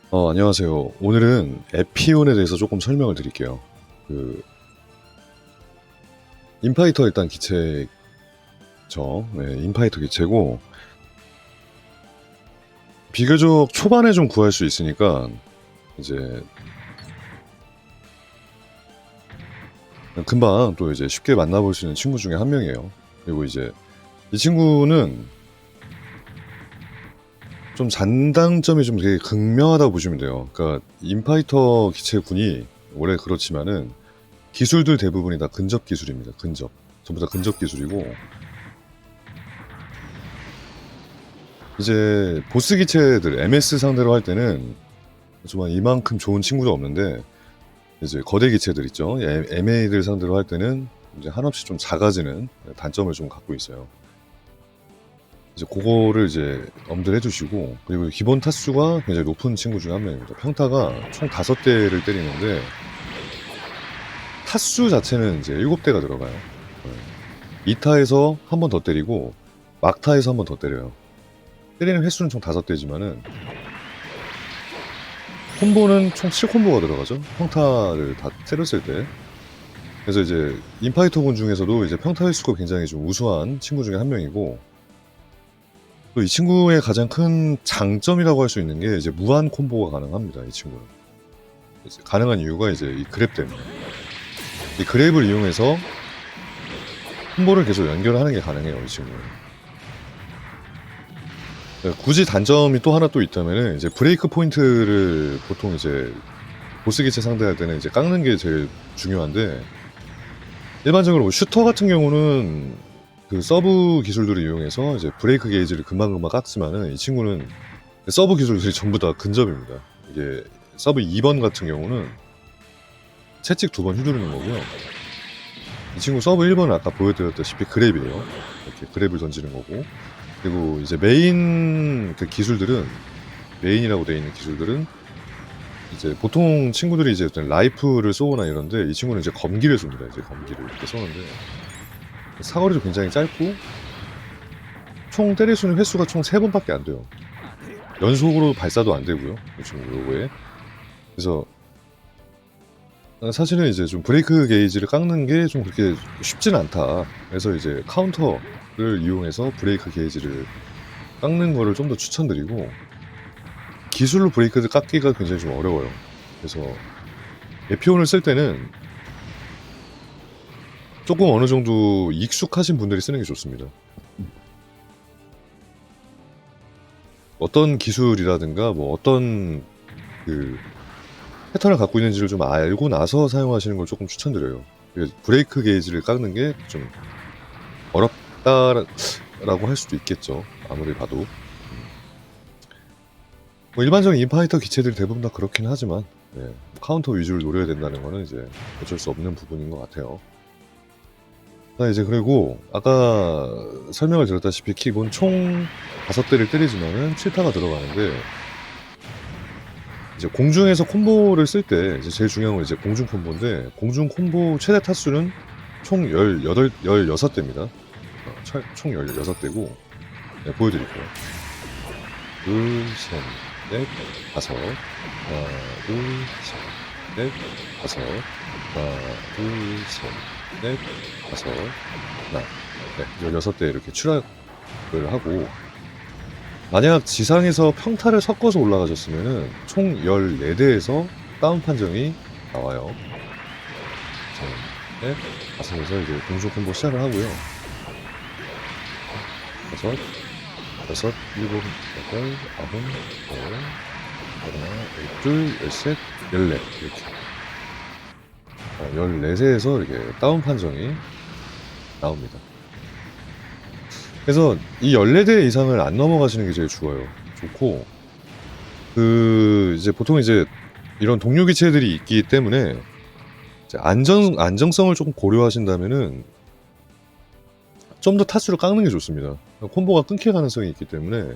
안녕하세요. 오늘은 에피온에 대해서 조금 설명을 드릴게요. 그 인파이터 일단 기체죠. 네, 인파이터 기체고 비교적 초반에 좀 구할 수 있으니까 이제 금방 또 이제 쉽게 만나볼 수 있는 친구 중에 한 명이에요. 그리고 이제 이 친구는 좀 장단점이 좀 되게 극명하다고 보시면 돼요. 그러니까 인파이터 기체군이 원래 그렇지만은 기술들 대부분이 다 근접 기술입니다. 근접. 전부 다 근접 기술이고 이제 보스 기체들 MS 상대로 할 때는 정말 이만큼 좋은 친구도 없는데 이제 거대 기체들 있죠. MA들 상대로 할 때는 이제 한없이 좀 작아지는 단점을 좀 갖고 있어요. 이제 그거를 이제 엄들 해주시고, 그리고 기본 타수가 굉장히 높은 친구 중에 한 명입니다. 평타가 총 5대를 때리는데 타수 자체는 이제 7대가 들어가요. 2타에서 한 번 더 때리고 막타에서 한 번 더 때려요. 때리는 횟수는 총 5대지만은 콤보는 총 7콤보가 들어가죠. 평타를 다 때렸을 때. 그래서 이제 인파이터군 중에서도 이제 평타 횟수가 굉장히 좀 우수한 친구 중에 한 명이고, 또 이 친구의 가장 큰 장점이라고 할 수 있는 게 이제 무한 콤보가 가능합니다. 이 친구는. 이제 가능한 이유가 이제 이 그랩 때문에. 이 그랩을 이용해서 콤보를 계속 연결하는 게 가능해요. 이 친구는. 굳이 단점이 또 하나 또 있다면은 이제 브레이크 포인트를 보통 이제 보스 기체 상대할 때는 이제 깎는 게 제일 중요한데, 일반적으로 뭐 슈터 같은 경우는 그 서브 기술들을 이용해서 이제 브레이크 게이지를 금방금방 깎지만은 이 친구는 서브 기술들이 전부 다 근접입니다. 이게 서브 2번 같은 경우는 채찍 2번 휘두르는 거고요. 이 친구 서브 1번은 아까 보여드렸다시피 그랩이에요. 이렇게 그랩을 던지는 거고, 그리고 이제 메인 그 기술들은, 메인이라고 되어 있는 기술들은 이제 보통 친구들이 이제 라이프를 쏘거나 이런데 이 친구는 이제 검기를 쏩니다. 이제 검기를 이렇게 쏘는데 사거리도 굉장히 짧고 총 때릴 수 있는 횟수가 총 3번밖에 안 돼요. 연속으로 발사도 안 되고요. 이 친구 요거에. 그래서 사실은 이제 좀 브레이크 게이지를 깎는 게 좀 그렇게 쉽지는 않다. 그래서 이제 카운터를 이용해서 브레이크 게이지를 깎는 거를 좀 더 추천드리고, 기술로 브레이크를 깎기가 굉장히 좀 어려워요. 그래서 에피온을 쓸 때는 조금 어느 정도 익숙하신 분들이 쓰는 게 좋습니다. 어떤 기술이라든가 뭐 어떤 그 패턴을 갖고 있는지를 좀 알고 나서 사용하시는 걸 조금 추천드려요. 브레이크 게이지를 깎는 게 좀 어렵다라고 할 수도 있겠죠. 아무리 봐도. 뭐 일반적인 인파이터 기체들이 대부분 다 그렇긴 하지만, 네, 카운터 위주를 노려야 된다는 거는 이제 어쩔 수 없는 부분인 것 같아요. 자, 이제 그리고 아까 설명을 드렸다시피 기본 총 5대를 때리지만은 7타가 들어가는데, 이제 공중에서 콤보를 쓸 때 이제 제일 중요한 건 이제 공중 콤보인데, 공중 콤보 최대 타수는 총 16대입니다. 총 16대고, 네, 보여드릴게요. 둘, 셋, 넷, 다섯. 하나, 둘, 셋, 넷, 다섯. 하나, 둘, 셋, 넷, 다섯. 하나, 네, 16대 이렇게 추락을 하고, 만약 지상에서 평타를 섞어서 올라가셨으면은 총 14대에서 다운 판정이 나와요. 자, 네, 다섯에서 이제 공중 콤보 시작을 하고요. 다섯, 여섯, 일곱, 여덟, 아홉, 열, 하나, 열둘, 열셋, 열넷 이렇게 14세에서 이렇게 다운 판정이 나옵니다. 그래서 이 14대 이상을 안 넘어가시는 게 제일 좋고, 이제 보통 이제 이런 동료 기체들이 있기 때문에 이제 안정성을 조금 고려하신다면은 좀 더 타수를 깎는 게 좋습니다. 콤보가 끊길 가능성이 있기 때문에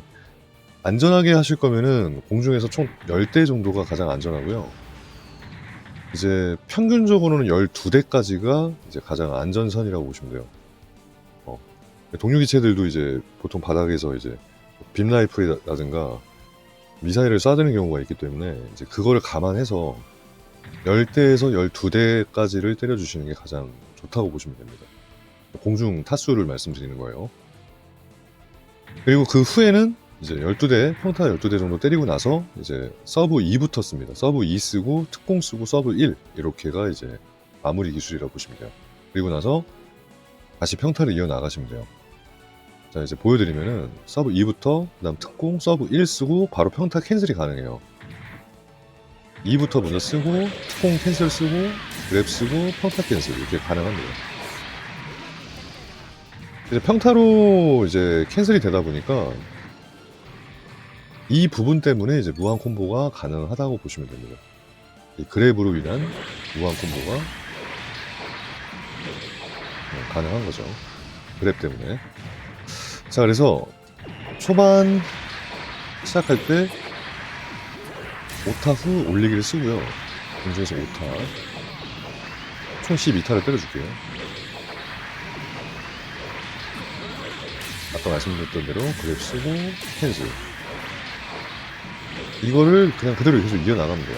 안전하게 하실 거면은 공중에서 총 10대 정도가 가장 안전하고요. 이제 평균적으로는 12대까지가 이제 가장 안전선이라고 보시면 돼요. 동료 기체들도 이제 보통 바닥에서 이제 빔라이플이라든가 미사일을 쏴대는 경우가 있기 때문에 이제 그거를 감안해서 10대에서 12대까지를 때려주시는 게 가장 좋다고 보시면 됩니다. 공중 타수를 말씀드리는 거예요. 그리고 그 후에는 이제 12대, 평타 12대 정도 때리고 나서 이제 서브 2부터 씁니다. 서브 2 쓰고 특공 쓰고 서브 1 이렇게가 이제 마무리 기술이라고 보시면 돼요. 그리고 나서 다시 평타를 이어나가시면 돼요. 자, 이제 보여드리면은 서브 2부터 그다음 특공 서브 1 쓰고 바로 평타 캔슬이 가능해요. 2부터 먼저 쓰고 특공 캔슬 쓰고 그랩 쓰고 평타 캔슬 이렇게 가능합니다. 이제 평타로 이제 캔슬이 되다 보니까 이 부분 때문에 이제 무한 콤보가 가능하다고 보시면 됩니다. 이 그랩으로 인한 무한 콤보가 가능한 거죠. 그랩 때문에. 자, 그래서 초반 시작할 때 5타 후 올리기를 쓰고요. 공중에서 5타. 총 12타를 때려줄게요. 아까 말씀드렸던 대로 그랩 쓰고 캔슬. 이거를 그냥 그대로 계속 이어나가면 돼요.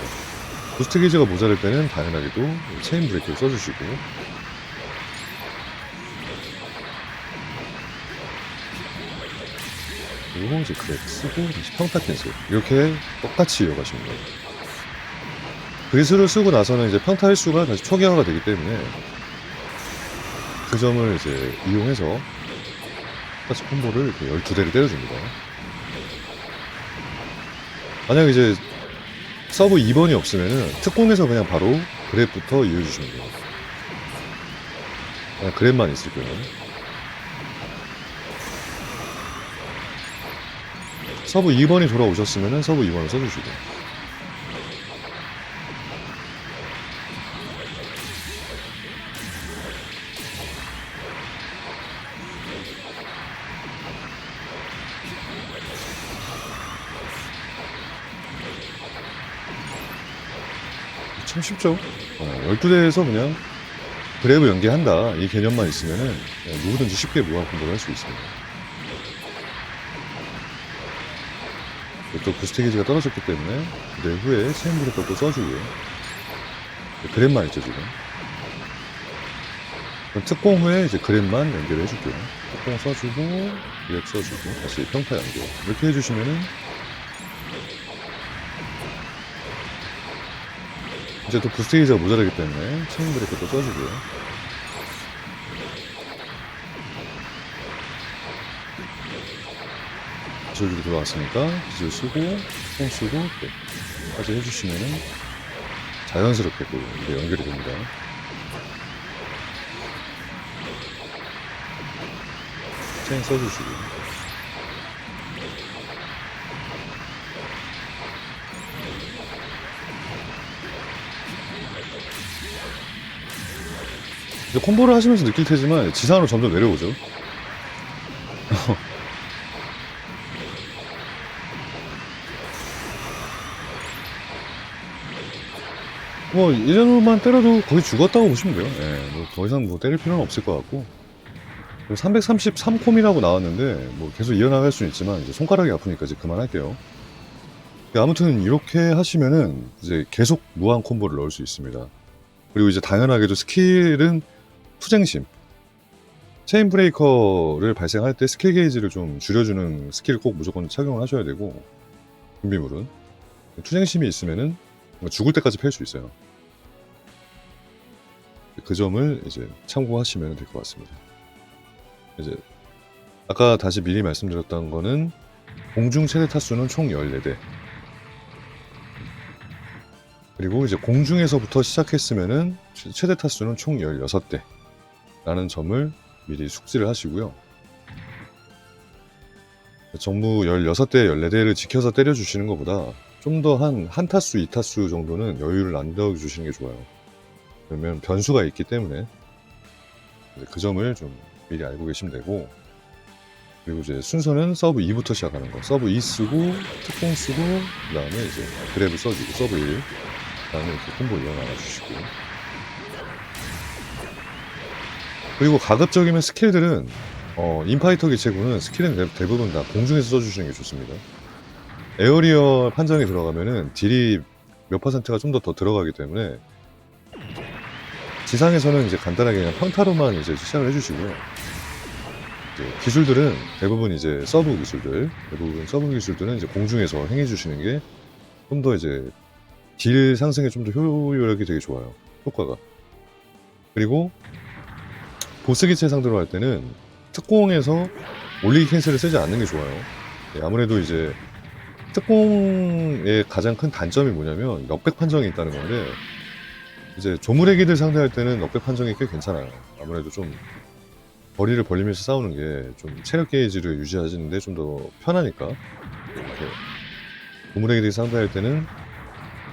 부스트 게이지가 모자랄 때는 당연하게도 체인 브레이크를 써주시고, 그리고 이제 그랩 쓰고 다시 평타 캔슬 이렇게 똑같이 이어가시면 돼요. 그리스를 쓰고 나서는 이제 평타 횟수가 다시 초기화가 되기 때문에 그 점을 이제 이용해서 똑같이 콤보를 이렇게 12대를 때려줍니다. 만약 이제 서브 2번이 없으면은 특공에서 그냥 바로 그랩부터 이어주시면 돼요. 그냥 그랩만 있을 거예요. 서브 2번이 돌아오셨으면은 서브 2번을 써주시고, 참 쉽죠? 12대에서 그냥 그랩을 연계한다 이 개념만 있으면은 누구든지 쉽게 무한 콤보를 할 수 있습니다. 또 부스트 게이지가 떨어졌기 때문에 그 후에 체인 브레이커 또 써주고요. 그랩만 있죠 지금. 특공 후에 이제 그랩만 연결을 해줄게요. 특공 써주고 그랩 써주고 다시 평타 연결 이렇게 해주시면은 이제 또 부스트 게이지가 모자라기 때문에 체인 브레이커 또 써주고요. 기술기로 들어왔으니까 기술 쓰고 특공 쓰고 까지 해주시면은 자연스럽게 또 이게 연결이 됩니다. 체인 써주시고, 이제 콤보를 하시면서 느낄 테지만 지상으로 점점 내려오죠. 뭐 이전으로만 때려도 거의 죽었다고 보시면 돼요. 예, 뭐 더 이상 뭐 때릴 필요는 없을 것 같고, 333콤이라고 나왔는데 뭐 계속 이어나갈 수는 있지만 이제 손가락이 아프니까 이제 그만할게요. 아무튼 이렇게 하시면은 이제 계속 무한 콤보를 넣을 수 있습니다. 그리고 이제 당연하게도 스킬은 투쟁심, 체인 브레이커를 발생할 때 스킬 게이지를 좀 줄여주는 스킬을 꼭 무조건 착용을 하셔야 되고, 준비물은 투쟁심이 있으면은 죽을 때까지 팰 수 있어요. 그 점을 이제 참고하시면 될 것 같습니다. 이제 아까 다시 미리 말씀드렸던 거는 공중 최대 타수는 총 14대, 그리고 이제 공중에서부터 시작했으면은 최대 타수는 총 16대 라는 점을 미리 숙지를 하시고요. 전부 16대, 14대를 지켜서 때려주시는 것보다 좀 더 한 타수, 2타수 정도는 여유를 남겨 주시는 게 좋아요. 그러면 변수가 있기 때문에 그 점을 좀 미리 알고 계시면 되고, 그리고 이제 순서는 서브 2부터 시작하는 거. 서브 2 쓰고 특공 쓰고 그 다음에 이제 그랩을 써주고 서브 1, 그 다음에 이렇게 콤보 이어나가 주시고, 그리고 가급적이면 스킬들은 인파이터 기체군은 스킬은 대부분 다 공중에서 써주시는 게 좋습니다. 에어리어 판정이 들어가면은 딜이 몇 퍼센트가 좀 더 들어가기 때문에 지상에서는 이제 간단하게 그냥 평타로만 이제 시작을 해주시고요. 이제 기술들은 대부분 이제 서브 기술들은 이제 공중에서 행해주시는 게 좀 더 이제 딜 상승에 좀 더 효율력이 되게 좋아요. 효과가. 그리고 보스 기체 상대로 할 때는 특공에서 올리기 캔슬을 쓰지 않는 게 좋아요. 아무래도 이제 특공의 가장 큰 단점이 뭐냐면 넉백 판정이 있다는 건데, 이제 조물애기들 상대할 때는 넉백 판정이 꽤 괜찮아요. 아무래도 좀 거리를 벌리면서 싸우는 게 좀 체력 게이지를 유지하시는데 좀 더 편하니까. 조물애기들 상대할 때는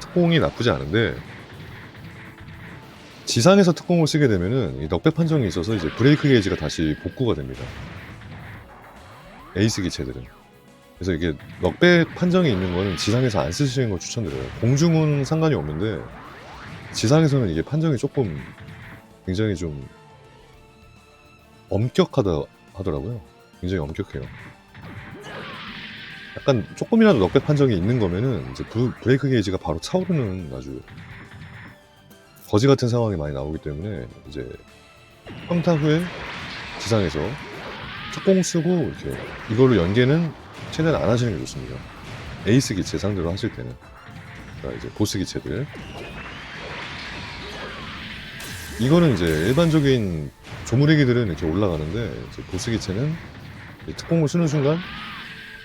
특공이 나쁘지 않은데, 지상에서 특공을 쓰게 되면은 이 넉백 판정이 있어서 이제 브레이크 게이지가 다시 복구가 됩니다. 에이스 기체들은. 그래서 이게 넉백 판정이 있는 거는 지상에서 안 쓰시는 걸 추천드려요. 공중은 상관이 없는데 지상에서는 이게 판정이 조금 굉장히 좀 엄격하다 하더라고요. 굉장히 엄격해요. 약간 조금이라도 넉백 판정이 있는 거면은 이제 브레이크 게이지가 바로 차오르는 아주 거지 같은 상황이 많이 나오기 때문에 이제 평타 후에 지상에서 특공 쓰고 이렇게 이걸로 연계는 최대한 안 하시는 게 좋습니다. 에이스 기체 상대로 하실 때는. 그러니까 이제 보스 기체들. 이거는 이제 일반적인 조물애기들은 이렇게 올라가는데, 이제 보스 기체는 특공을 쓰는 순간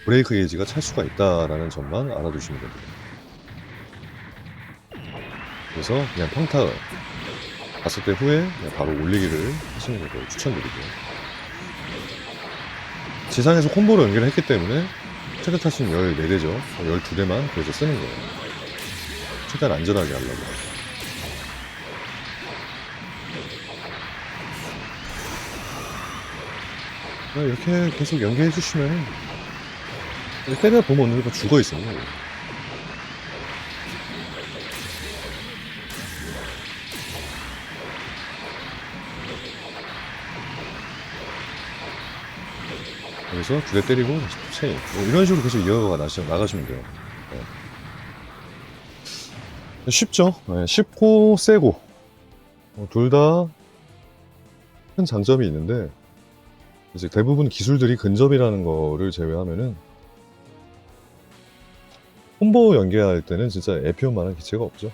브레이크 게이지가 찰 수가 있다라는 점만 알아두시면 됩니다. 그래서 그냥 평타 봤을 때 후에 그냥 바로 올리기를 하시는 걸 추천드리고요. 지상에서 콤보로 연결을 했기 때문에 최대 타수는 14대죠. 12대만 그래서 쓰는 거예요. 최대한 안전하게 하려고. 이렇게 계속 연계해 주시면 때려 보면 어느 정도 죽어 있어요. 그래서 2대 때리고 체인 이런 식으로 계속 이어가 나가시면 돼요. 네. 쉽죠. 네, 쉽고 세고 둘 다 큰 장점이 있는데, 이제 대부분 기술들이 근접이라는 거를 제외하면은 콤보 연계할 때는 진짜 에피온만한 기체가 없죠.